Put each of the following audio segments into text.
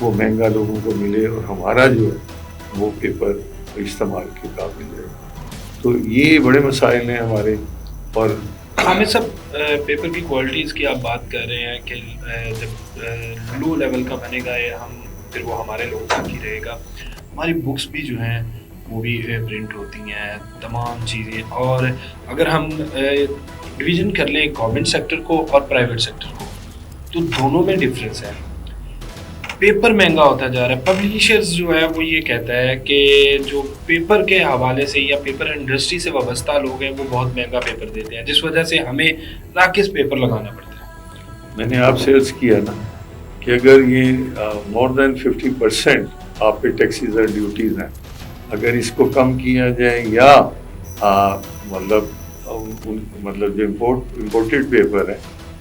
وہ مہنگا لوگوں کو ملے اور ہمارا جو ہے وہ پیپر استعمال کے قابل ہے. تو یہ بڑے مسائل ہیں ہمارے. اور حامد صاحب پیپر کی کوالٹیز کی آپ بات کر رہے ہیں کہ جب لو لیول کا بنے گا پھر وہ ہمارے لوگوں تک ہی رہے گا. ہماری بکس بھی جو ہیں وہ بھی پرنٹ ہوتی ہیں تمام چیزیں. اور اگر ہم ڈویژن کر لیں گورنمنٹ سیکٹر کو اور پرائیویٹ سیکٹر کو تو دونوں میں ڈفرینس ہے. پیپر مہنگا ہوتا جا رہا ہے. پبلیشرز جو ہے وہ یہ کہتا ہے کہ جو پیپر کے حوالے سے یا پیپر انڈسٹری سے وابستہ لوگ ہیں وہ بہت مہنگا پیپر دیتے ہیں جس وجہ سے ہمیں ناقص پیپر لگانا پڑتا ہے. میں نے آپ سے عرض کیا نا کہ اگر یہ مور دین 50% آپ پہ ٹیکسیز اور ڈیوٹیز ہیں, اگر اس کو کم کیا جائے یا مطلب جو امپورٹڈ پیپر ہے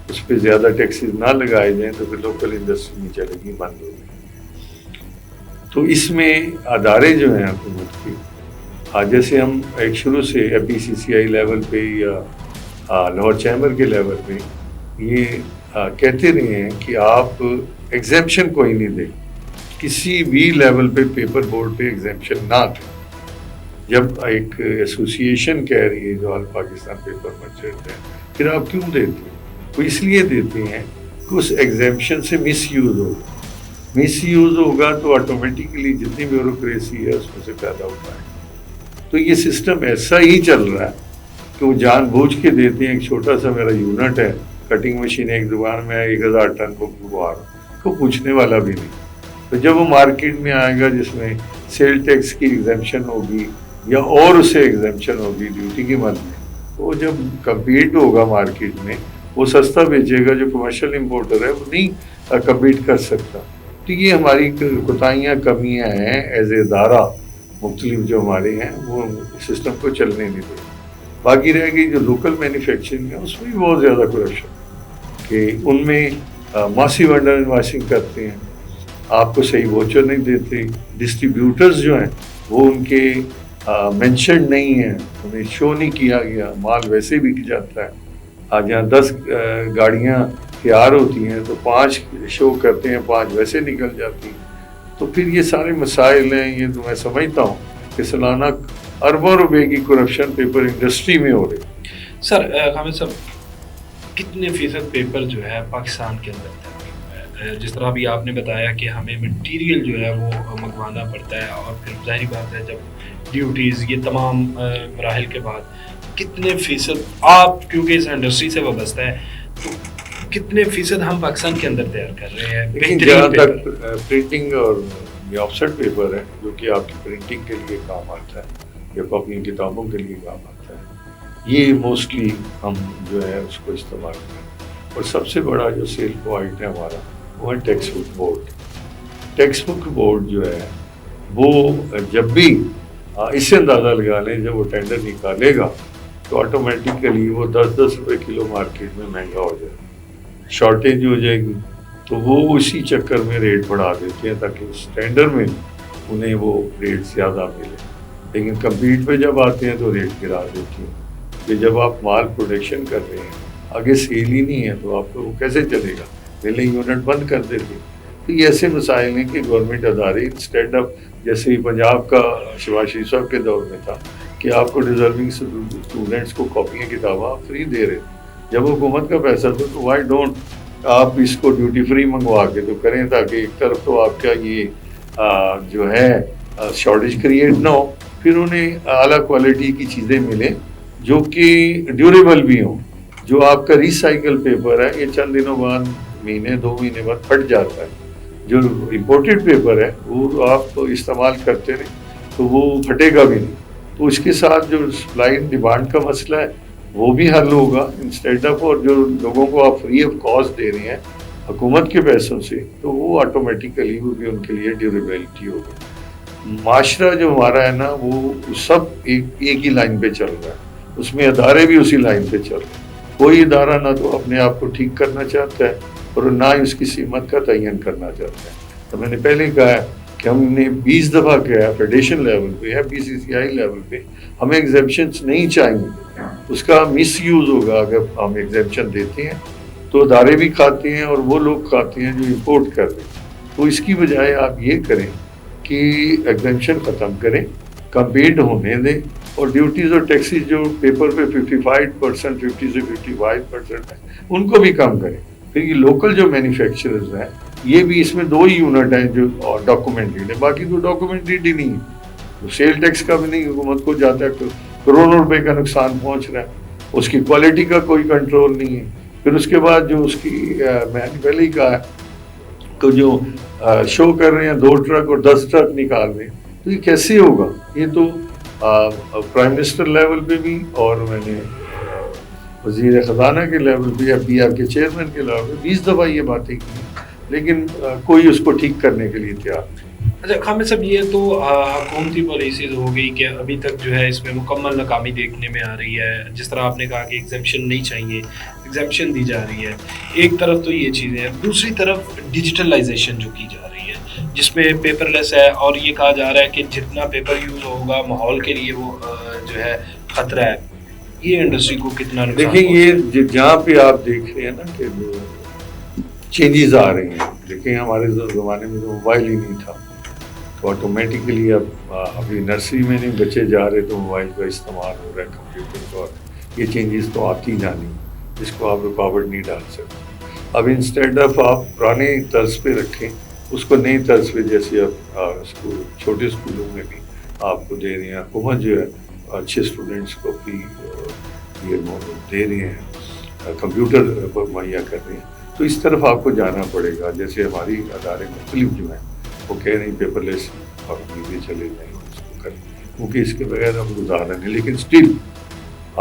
اس پہ زیادہ ٹیکسیز نہ لگائے جائیں تو پھر لوکل انڈسٹری نہیں چلے گی, بند ہو گئی. تو اس میں ادارے جو ہیں حکومت کے, جیسے ہم ایک شروع سے FDCCI لیول پہ یا لاہور چیمبر کے لیول پہ یہ کہتے رہے ہیں کہ آپ ایگزیمپشن کوئی نہیں دیں, کسی بھی لیول پہ پیپر بورڈ پہ ایگزیمپشن نہ دیں. جب ایک ایسوسیشن کہہ رہی ہے جو آل پاکستان پیپر مرچنٹ ہے, پھر آپ کیوں دیتے ہیں؟ وہ اس لیے دیتے ہیں کہ اس ایگزیمپشن سے مس یوز ہوگا تو آٹومیٹیکلی جتنی بیوروکریسی ہے اس میں سے پیدا ہوتا ہے. تو یہ سسٹم ایسا ہی چل رہا ہے کہ وہ جان بوجھ کے دیتے ہیں. ایک چھوٹا سا میرا یونٹ ہے, کٹنگ مشین ایک دکان میں 1000 ٹن کو بکوا رہا, کو پوچھنے والا بھی نہیں. تو جب وہ مارکیٹ میں آئے گا جس میں سیل ٹیکس کی ایگزیمپشن ہوگی یا اور اسے ایگزیمپشن ہوگی ڈیوٹی کی مد میں, تو جب کمپیٹ ہوگا مارکیٹ میں وہ سستا بیچے گا. جو کمرشل امپورٹر ہے وہ نہیں کمپیٹ کر سکتا. تو یہ ہماری کوتاہیاں کمیاں ہیں ایز اے ادارہ مختلف جو ہمارے ہیں وہ سسٹم کو چلنے نہیں دے. باقی رہ گئی جو لوکل مینوفیکچرنگ ہے اس میں بھی بہت زیادہ کرپشن کہ ان میں ماسیو انڈر انوائسنگ کرتے ہیں, آپ کو صحیح ووچر نہیں دیتے. ڈسٹریبیوٹرز جو ہیں وہ ان کے مینشنڈ نہیں ہیں, انہیں شو نہیں کیا گیا, مال ویسے بھی جاتا ہے. جہاں 10 گاڑیاں تیار ہوتی ہیں تو 5 شو کرتے ہیں, 5 ویسے نکل جاتی ہیں. تو پھر یہ سارے مسائل ہیں. یہ تو میں سمجھتا ہوں کہ سالانہ اربوں روپے کی کرپشن پیپر انڈسٹری میں ہو رہی. سر حامد صاحب کتنے فیصد پیپر جو ہے پاکستان کے اندر, جس طرح بھی آپ نے بتایا کہ ہمیں مٹیریل جو ہے وہ منگوانا پڑتا ہے اور پھر ظاہری بات ہے جب ڈیوٹیز یہ تمام مراحل کے بعد کتنے فیصد آپ کیونکہ اس انڈسٹری سے وابستہ ہے تو کتنے فیصد ہم پاکستان کے اندر تیار کر رہے ہیں؟ لیکن جہاں تک پرنٹنگ اور یہ آفسیٹ پیپر ہے جو کہ آپ کی پرنٹنگ کے لیے کام آتا ہے یا اپنی کتابوں کے لیے کام آتا ہے, یہ موسٹلی ہم جو ہے اس کو استعمال کریں. اور سب سے بڑا جو سیل پوائنٹ ہے ہمارا وہ ہے text book board. Text book board جو ہے وہ جب بھی اس سے اندازہ لگا لیں جب وہ ٹینڈر نکالے گا تو آٹومیٹیکلی وہ 10-10 روپے کلو مارکیٹ میں مہنگا ہو جائے گا, شارٹیج ہو جائے گی. تو وہ اسی چکر میں ریٹ بڑھا دیتے ہیں تاکہ اس ٹینڈر میں انہیں وہ ریٹ زیادہ ملے. لیکن کمپیٹ پہ جب آتے ہیں تو ریٹ گرا دیتی ہیں کہ جب آپ مال پروڈکشن کر رہے ہیں آگے سیل ہی نہیں ہے تو آپ کو وہ کیسے چلے گا, پہلے یونٹ بند کر دیتے. تو یہ ایسے مسائل ہیں کہ گورنمنٹ ادارے اسٹینڈ اپ, جیسے پنجاب کا شہباز شریف صاحب کے دور میں تھا کہ آپ کو ڈیزرونگ اسٹوڈنٹس کو کاپیاں کتابیں فری دے رہے. جب حکومت کا پیسہ تھا تو وائی ڈونٹ آپ اس کو ڈیوٹی فری منگوا کے تو کریں تاکہ ایک طرف تو آپ کا یہ جو ہے شارٹیج کریٹ نہ ہو, پھر انہیں اعلیٰ کوالٹی کی چیزیں ملیں جو کہ ڈیوریبل بھی ہوں. جو آپ کا ریسائیکل پیپر ہے یہ چند دنوں بعد, مہینے 2 مہینے بعد پھٹ جاتا ہے. جو امپورٹڈ پیپر ہے وہ آپ استعمال کرتے رہیں تو وہ پھٹے گا بھی نہیں. تو اس کے ساتھ جو سپلائی اینڈ ڈیمانڈ کا مسئلہ ہے وہ بھی حل ہوگا انسٹیڈ آف, اور جو لوگوں کو آپ فری آف کاسٹ دے رہے ہیں حکومت کے پیسوں سے تو وہ آٹومیٹیکلی وہ بھی ان کے لیے ڈیوریبلٹی ہوگی. معاشرہ جو ہمارا ہے نا وہ سب ایک ہی لائن پہ چل رہا ہے, اس میں ادارے بھی اسی لائن پہ چل رہے ہیں. کوئی ادارہ نہ تو اپنے آپ کو ٹھیک کرنا چاہتا ہے اور نہ ہی اس کی سمت کا تعین کرنا چاہتا ہے. تو میں نے پہلے کہا ہے کہ ہم نے 20 دفعہ کہا ہے فیڈریشن لیول پہ یا BCCI لیول پہ ہمیں ایگزیمپشنس نہیں چاہیے. اس کا مس یوز ہوگا اگر ہم ایگزیمپشن دیتے ہیں تو ادارے بھی کھاتے ہیں اور وہ لوگ کھاتے ہیں جو امپورٹ کر رہے ہیں. تو اس کی بجائے آپ یہ کریں کہ ایگزمپشن ختم کریں, کمپیٹ ہونے دیں, اور ڈیوٹیز اور ٹیکسیز جو پیپر پہ 55%, 50 سے 55% ہیں, ان کو بھی کم کریں. پھر یہ لوکل جو مینوفیکچررز ہیں, یہ بھی اس میں 2 ہی یونٹ ہیں جو ڈاکومنٹڈ ہیں, باقی تو ڈاکومنٹڈ ہی نہیں ہے. سیل ٹیکس کا بھی نہیں, حکومت کو جاتا ہے کروڑوں روپے کا نقصان پہنچ رہا ہے, اس کی کوالٹی کا کوئی کنٹرول نہیں ہے. پھر اس کے بعد جو اس کی میں نے پہلے ہی کہا تو جو شو کر رہے ہیں 2 ٹرک اور 10 ٹرک نکال رہے ہیں, تو یہ کیسے ہوگا؟ یہ تو پرائم منسٹر لیول پہ بھی, اور میں نے وزیر خزانہ کے لیول پہ, FBR کے چیئرمین کے لیول پہ 20 دفعہ یہ باتیں کی, لیکن کوئی اس کو ٹھیک کرنے کے لیے تیار نہیں. اچھا خامد صاحب, یہ تو حکومتی پالیسیز ہو گئی کہ ابھی تک جو ہے اس میں مکمل ناکامی دیکھنے میں آ رہی ہے. جس طرح آپ نے کہا کہ ایگزمپشن نہیں چاہیے, ایگزمپشن دی جا رہی ہے. ایک طرف تو یہ چیزیں ہیں, دوسری طرف ڈیجیٹلائزیشن جو کی جا رہی ہے جس میں پیپر لیس ہے, اور یہ کہا جا رہا ہے کہ جتنا پیپر یوز ہوگا ماحول کے لیے وہ جو ہے خطرہ ہے. یہ انڈسٹری کو کتنا نقصان؟ دیکھیں یہ جہاں پہ آپ دیکھ رہے ہیں نا کہ چینجز آ رہی ہیں, دیکھیں ہمارے زمانے میں تو موبائل ہی نہیں تھا, تو آٹومیٹیکلی ابھی نرسری میں نہیں بچے جا رہے تو موبائل کا استعمال ہو رہا ہے, کمپیوٹر کا. یہ چینجز تو آتی جانی, جس کو آپ رکاوٹ نہیں ڈال سکتے. اب انسٹیڈ آف آپ پرانے طرز پہ رکھیں, اس کو نئی طرز پہ, جیسے اب اسکول چھوٹے اسکولوں میں بھی آپ کو دے رہے ہیں, حکومت جو ہے اچھے اسٹوڈنٹس کو بھی یہ دے رہے ہیں, کمپیوٹر مہیا کر رہے ہیں. تو اس طرف آپ کو جانا پڑے گا. جیسے ہماری ادارے مختلف جو ہیں وہ کہہ رہے ہیں پیپر لیس اور نیچے چلے جائیں, اس کو کریں, کیونکہ اس کے بغیر ہم گزارا نہیں. لیکن اسٹل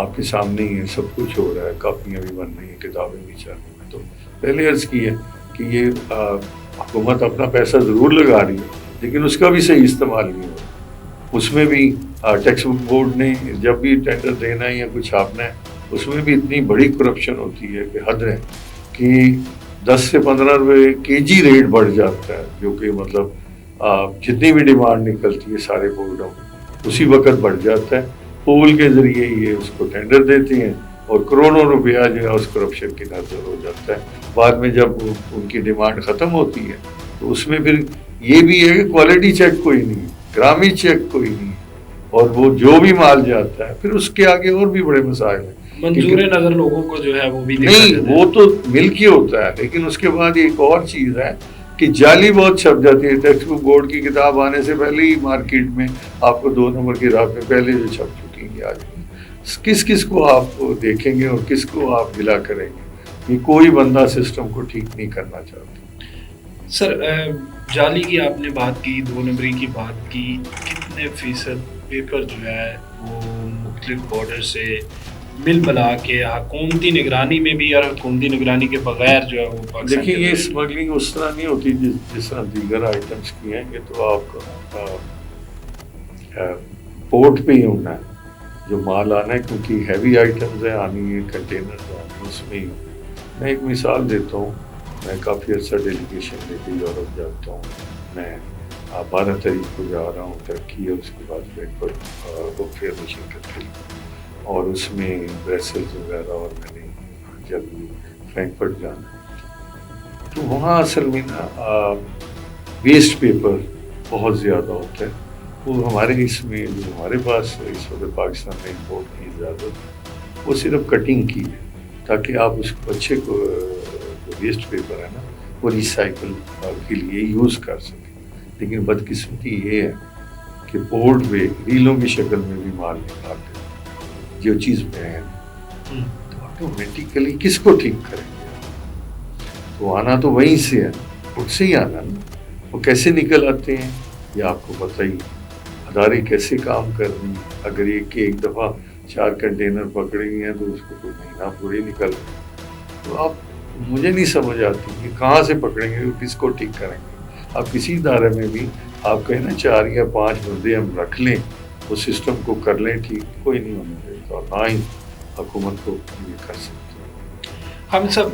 آپ کے سامنے ہی ہے, سب کچھ ہو رہا ہے, کاپیاں بھی بن رہی ہیں, کتابیں بھی چل رہی ہیں. تو پہلے عرض کی ہے کہ یہ حکومت اپنا پیسہ ضرور لگا رہی ہے, لیکن اس کا بھی صحیح استعمال نہیں ہو رہا. اس میں بھی ٹیکس بک بورڈ نے جب بھی ٹینڈر دینا ہے یا کچھ چھاپنا ہے, اس میں بھی اتنی بڑی کرپشن ہوتی ہے کہ حد ہے, کہ 10 سے 15 روپے kg ریٹ بڑھ جاتا ہے, جو کہ مطلب جتنی بھی ڈیمانڈ نکلتی ہے سارے بورڈوں اسی وقت بڑھ جاتا ہے. پول کے ذریعے یہ اس کو ٹینڈر دیتے ہیں, اور کروڑوں روپیہ جو ہے اس کرپشن کی نظر ہو جاتا ہے. بعد میں جب ان کی ڈیمانڈ ختم ہوتی ہے تو اس میں پھر یہ بھی ہے کہ کوالٹی چیک کوئی نہیں, گرامی چیک کوئی نہیں, اور وہ جو بھی مال جاتا ہے پھر اس کے آگے اور بھی بڑے مسائل ہیں. منظور نظر لوگوں کو جو ہے وہ بھی نہیں, وہ تو مل کے ہوتا ہے, لیکن اس کے بعد ایک اور چیز ہے کہ جعلی بہت چھپ جاتی ہے. ٹیکسٹ بک بورڈ کی کتاب آنے سے پہلے ہی مارکیٹ میں آپ کو 2 نمبر کی راہ میں پہلے جو چھپ چکی ہیں آج, کس کو آپ دیکھیں گے اور کس کو آپ گلا کریں گے؟ یہ کوئی بندہ سسٹم کو ٹھیک نہیں کرنا چاہتا. سر جعلی کی آپ نے بات کی, 2 نمبری کی بات کی, کتنے فیصد پیپر جو ہے وہ مختلف بارڈر سے مل بلا کے حکومتی نگرانی میں بھی اور حکومتی نگرانی کے بغیر جو ہے وہ پاکستان. دیکھیے یہ اسمگلنگ اس طرح نہیں ہوتی جس طرح دیگر آئٹمس کی ہیں. یہ تو آپ پورٹ پہ ہی ہونا ہے جو مال آنا ہے, کیونکہ ہیوی آئٹمز ہیں آنی ہے, کنٹینرز ہیں, اس میں ہی. میں ایک مثال دیتا ہوں, میں کافی عرصہ ڈیلیگیشن لے کے یورپ جاتا ہوں. میں 12 تاریخ کو جا رہا ہوں, ترکی ہے, اس کے بعد فرینکفرٹ بک فیئر میں شرکت کی, اور اس میں بریسلز وغیرہ, اور میں نے جب فرینکفرٹ جانا تو وہاں اصل میں نا ویسٹ پیپر بہت زیادہ ہوتا ہے. وہ ہمارے اس میں جو ہمارے پاس اس وقت پاکستان میں امپورٹ کی اجازت وہ صرف کٹنگ کی ہے, تاکہ آپ اس کو اچھے کو جو ویسٹ پیپر ہے نا وہ ریسائکل کے لیے یوز کر سکیں. لیکن بدقسمتی یہ ہے کہ بورڈ پہ ریلوں کی شکل میں بھی مال نکالتے ہیں جو چیز بین, تو آٹومیٹیکلی کس کو ٹھیک کریں گے؟ تو آنا تو وہیں سے ہے, خود سے ہی آنا نا. وہ کیسے نکل آتے ہیں یہ آپ کو پتہ ہی, ادارے کیسے کام کر رہی ہیں. اگر ایک دفعہ 4 کنٹینر پکڑے گئے ہیں تو اس کو کوئی مہینہ پورے نکل رہے ہیں. تو آپ مجھے نہیں سمجھ آتی کہ کہاں سے پکڑیں گے, کس کو ٹھیک کریں گے. آپ کسی ادارے میں بھی آپ کہیں نا 4 یا 5 بندے ہم رکھ لیں, وہ سسٹم کو کر لیں ٹھیک, کوئی نہیں ہونے دے گا, اور نہ ہی حکومت کو یہ کر سکتے ہیں. ہم سب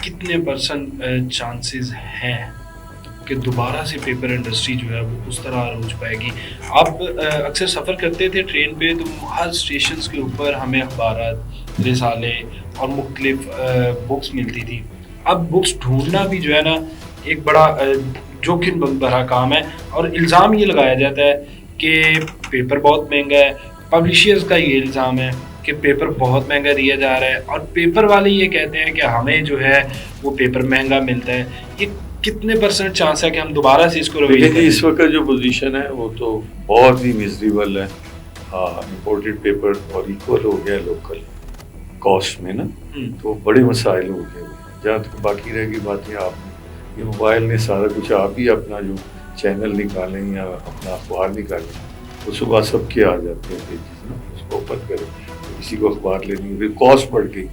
کتنے % چانسز ہیں کہ دوبارہ سے پیپر انڈسٹری جو ہے وہ اس طرح عروج پائے گی. آپ اکثر سفر کرتے تھے ٹرین پہ تو ہر اسٹیشنز کے اوپر ہمیں اخبارات, رسالے اور مختلف بکس ملتی تھی. اب بکس ڈھونڈنا بھی جو ہے نا ایک بڑا جوخم بھرا کام ہے, اور الزام یہ لگایا جاتا ہے کہ پیپر بہت مہنگا ہے. پبلشرز کا یہ الزام ہے کہ پیپر بہت مہنگا دیا جا رہا ہے, اور پیپر والے یہ کہتے ہیں کہ ہمیں جو ہے وہ پیپر مہنگا ملتا ہے. یہ کتنے % چانس ہے کہ ہم دوبارہ سے اس کو رویہ کریں؟ اس وقت جو پوزیشن ہے وہ تو بہت ہی میزریبل ہے. امپورٹڈ پیپر اور ایکول ہو گیا لوکل کاسٹ میں نا, تو بڑے مسائل ہو گئے. جہاں تک باقی رہ گئی باتیں, آپ یہ موبائل نے سارا کچھ, آپ ہی اپنا جو چینل نکالیں یا اپنا اخبار نکالیں, وہ صبح سب کے آ جاتے ہیں پیجز نا, اس کو اوپن کریں, کسی کو اخبار لینی, پھر کاسٹ بڑھ گئی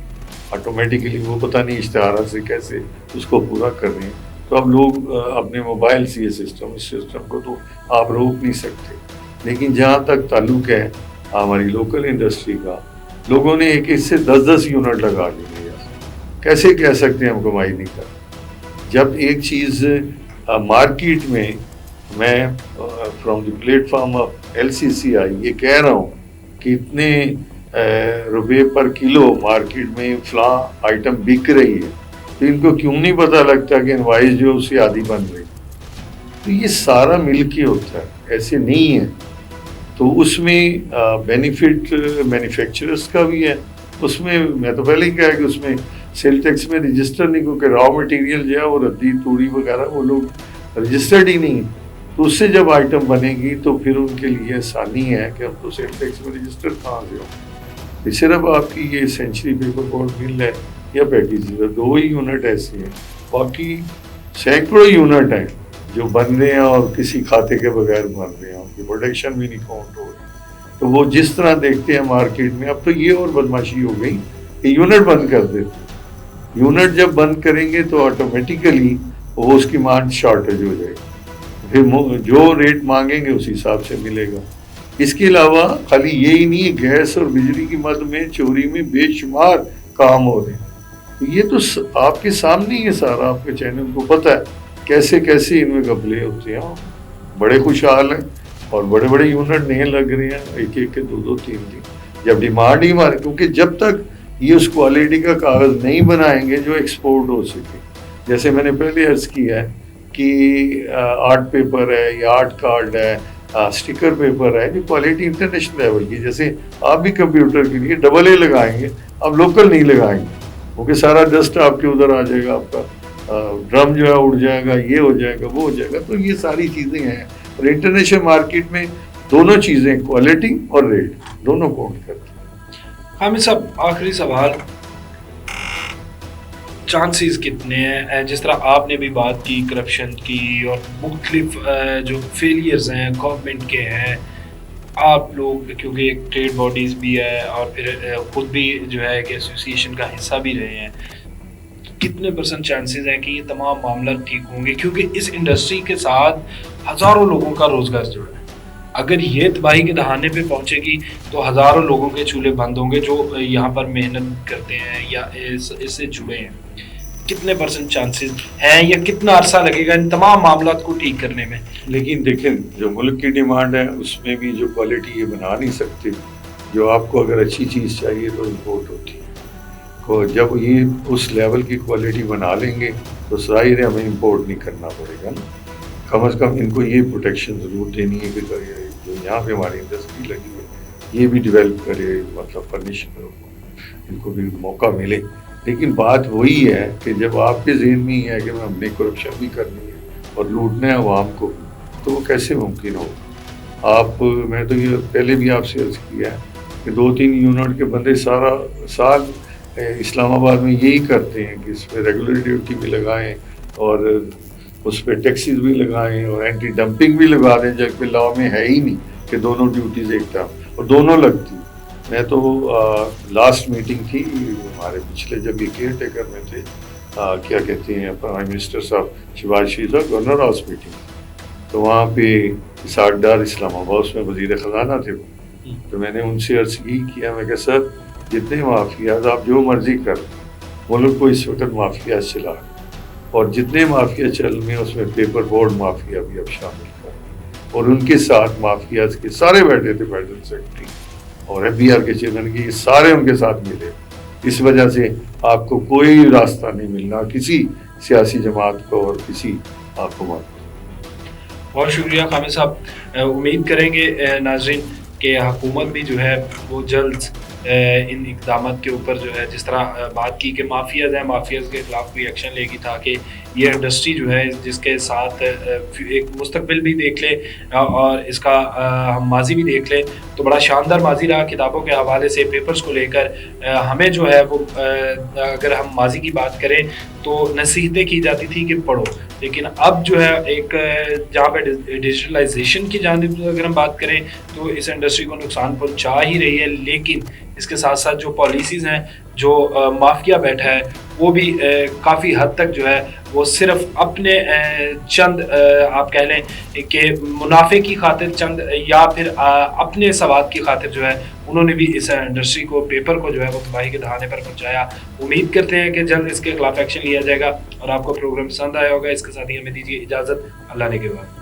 آٹومیٹیکلی, وہ پتہ نہیں اشتہارات سے کیسے اس کو پورا کر رہے ہیں. تو اب لوگ اپنے موبائل سے یہ سسٹم, اس سسٹم کو تو آپ روک نہیں سکتے. لیکن جہاں تک تعلق ہے ہماری لوکل انڈسٹری کا, لوگوں نے ایک سے 10 یونٹ لگا لیے. کیسے کہہ سکتے ہیں ہم کمائی نہیں کر, جب ایک چیز مارکیٹ میں from the plate form of LCCI یہ کہہ رہا ہوں کہ اتنے روپے پر کلو مارکیٹ میں فلاں آئٹم بک رہی ہے, تو ان کو کیوں نہیں پتہ لگتا کہ انوائس جو اس سے آدھی بن رہی. تو یہ سارا مل کے ہوتا ہے, ایسے نہیں ہے. تو اس میں بینیفٹ مینوفیکچررز کا بھی ہے. اس میں میں تو پہلے ہی کہا کہ اس میں سیل ٹیکس میں رجسٹر نہیں, کیونکہ را مٹیریل جو ہے وہ ردی توڑی وغیرہ وہ لوگ رجسٹرڈ ہی نہیں. تو اس سے جب آئٹم بنے گی تو پھر ان کے لیے آسانی ہے کہ اب تو سیل ٹیکس میں رجسٹر کہاں سے ہو. صرف آپ کی یہ سینچری پیپر بورڈ مل ہے یا پیکیج, 2 ہی یونٹ ایسے ہیں, باقی سینکڑوں یونٹ ہیں جو بن رہے ہیں اور کسی کھاتے کے بغیر بن رہے ہیں, ان کی پروڈکشن بھی نہیں کاؤنٹ ہو رہی. تو وہ جس طرح دیکھتے ہیں مارکیٹ میں, اب تو یہ اور بدماشی ہو گئی کہ یونٹ بند کر دیتے. یونٹ جب بند کریں گے تو آٹومیٹیکلی وہ اس کی مانگ شارٹیج ہو جائے گی, پھر جو ریٹ مانگیں گے اس حساب سے ملے گا. اس کے علاوہ خالی یہی نہیں, گیس اور بجلی کی مد میں چوری میں بے شمار کام ہو رہے ہیں. یہ تو آپ کے سامنے ہی ہے سارا, آپ کے چینل کو پتہ ہے کیسے کیسے ان میں گھپلے ہوتے ہیں. بڑے خوشحال ہیں اور بڑے بڑے یونٹ نہیں لگ رہے ہیں, ایک ایک کے 2 3 دن. جب ڈیمانڈ ہی مارے, کیونکہ جب تک یہ اس کوالٹی کا کاغذ نہیں بنائیں گے جو ایکسپورٹ ہو سکے, جیسے میں نے پہلے عرض کیا ہے کہ آرٹ پیپر ہے یا آرٹ کارڈ ہے, اسٹیکر پیپر ہے, جو کوالٹی انٹرنیشنل لیول کی, جیسے آپ بھی کمپیوٹر کے لیے AA لگائیں گے, اب لوکل نہیں لگائیں گے, کیونکہ سارا ڈسٹ آپ کے ادھر آ جائے گا, آپ کا ڈرم جو ہے اڑ جائے گا, یہ ہو جائے گا, وہ ہو جائے گا. تو یہ ساری چیزیں ہیں, اور انٹرنیشنل مارکیٹ میں دونوں چیزیں, کوالٹی اور ریٹ, دونوں کاؤنٹ کرتے ہیں. حامد صاحب, آخری سوال, چانسز کتنے ہیں؟ جس طرح آپ نے بھی بات کی کرپشن کی اور مختلف جو فیلیئرز ہیں گورنمنٹ کے ہیں, آپ لوگ کیونکہ ایک ٹریڈ باڈیز بھی ہے اور پھر خود بھی جو ہے کہ ایسوسیشن کا حصہ بھی رہے ہیں, کتنے % چانسز ہیں کہ یہ تمام معاملات ٹھیک ہوں گے؟ کیونکہ اس انڈسٹری کے ساتھ ہزاروں لوگوں کا روزگار جڑا ہے. اگر یہ تباہی کے دہانے پہ پہنچے گی تو ہزاروں لوگوں کے چولہے بند ہوں گے جو یہاں پر محنت کرتے ہیں یا اس سے جڑے ہیں. کتنے % چانسز ہیں یا کتنا عرصہ لگے گا ان تمام معاملات کو ٹھیک کرنے میں؟ لیکن دیکھیں, جو ملک کی ڈیمانڈ ہے اس میں بھی جو کوالٹی یہ بنا نہیں سکتے. جو آپ کو اگر اچھی چیز چاہیے تو امپورٹ ہوتی ہے. جب یہ اس لیول کی کوالٹی بنا لیں گے تو ظاہر ہے ہمیں امپورٹ نہیں کرنا پڑے گا نا. کم از کم ان کو یہ پروٹیکشن ضرور دینی ہے کہ جو یہاں پہ ہماری انڈسٹری لگی ہے یہ بھی ڈیولپ کرے, مطلب فرنش کرو, ان کو بھی موقع ملے. لیکن بات وہی ہے کہ جب آپ کے ذہن میں یہ ہے کہ ہم نے کرپشن بھی کرنی ہے اور لوٹنا ہے عوام کو, تو وہ کیسے ممکن ہوگا؟ میں تو یہ پہلے بھی آپ سے عرض کیا ہے کہ 2 3 یونٹ کے بندے سارا سال اسلام آباد میں یہی کرتے ہیں کہ اس پہ ریگولر ڈیوٹی بھی لگائیں اور اس پہ ٹیکسیز بھی لگائیں اور اینٹی ڈمپنگ بھی لگا دیں, جب کہ لاء میں ہے ہی نہیں کہ دونوں ڈیوٹیز ایک ٹائم اور دونوں لگتی. میں تو لاسٹ میٹنگ تھی ہمارے پچھلے, جب یہ کیئر ٹیکر میں تھے, کیا کہتے ہیں پرائم منسٹر صاحب شیواج شریف صاحب گورنر ہاؤس میٹنگ, تو وہاں پہ اسحاق ڈار اسلام آباد اس میں وزیر خزانہ تھے. تو میں نے ان سے عرض یہی کیا, میں کہ سر جتنے مافیاز آپ جو مرضی کر, ملک کو اس وقت مافیاز چلا, اور جتنے مافیا چل رہے ہیں اس میں پیپر بورڈ مافیا بھی اب شامل کر، اور ان کے ساتھ مافیاز کے سارے بیٹھے تھے، فیڈرل سیکرٹری اور ایف بی آر کے چیئرمین کی، سارے ان کے ساتھ ملے۔ اس وجہ سے آپ کو کوئی راستہ نہیں ملنا کسی سیاسی جماعت کو اور کسی حکومت کو۔ بہت شکریہ قامر صاحب، امید کریں گے ناظرین کہ حکومت بھی جو ہے وہ جلد ان اقدامات کے اوپر جو ہے، جس طرح بات کی کہ مافیاز ہیں، مافیاز کے خلاف کوئی ایکشن لے گی تاکہ یہ انڈسٹری جو ہے جس کے ساتھ ایک مستقبل بھی دیکھ لے اور اس کا ہم ماضی بھی دیکھ لیں، تو بڑا شاندار ماضی رہا کتابوں کے حوالے سے، پیپرز کو لے کر۔ ہمیں جو ہے وہ اگر ہم ماضی کی بات کریں تو نصیحتیں کی جاتی تھی کہ پڑھو، لیکن اب جو ہے ایک جہاں پہ ڈیجیٹلائزیشن کی جانب اگر ہم بات کریں تو اس انڈسٹری کو نقصان پہنچا ہی رہی ہے، لیکن اس کے ساتھ ساتھ جو پالیسیز ہیں، جو مافیا بیٹھا ہے، وہ بھی کافی حد تک جو ہے وہ صرف اپنے چند آپ کہہ لیں کہ منافع کی خاطر چند یا پھر اپنے سواد کی خاطر جو ہے انہوں نے بھی اس انڈسٹری کو، پیپر کو جو ہے وہ تباہی کے دہانے پر پہنچایا۔ امید کرتے ہیں کہ جلد اس کے خلاف ایکشن لیا جائے گا، اور آپ کو پروگرام پسند آیا ہوگا۔ اس کے ساتھ ہی ہمیں دیجیے اجازت، اللہ نے کے بعد۔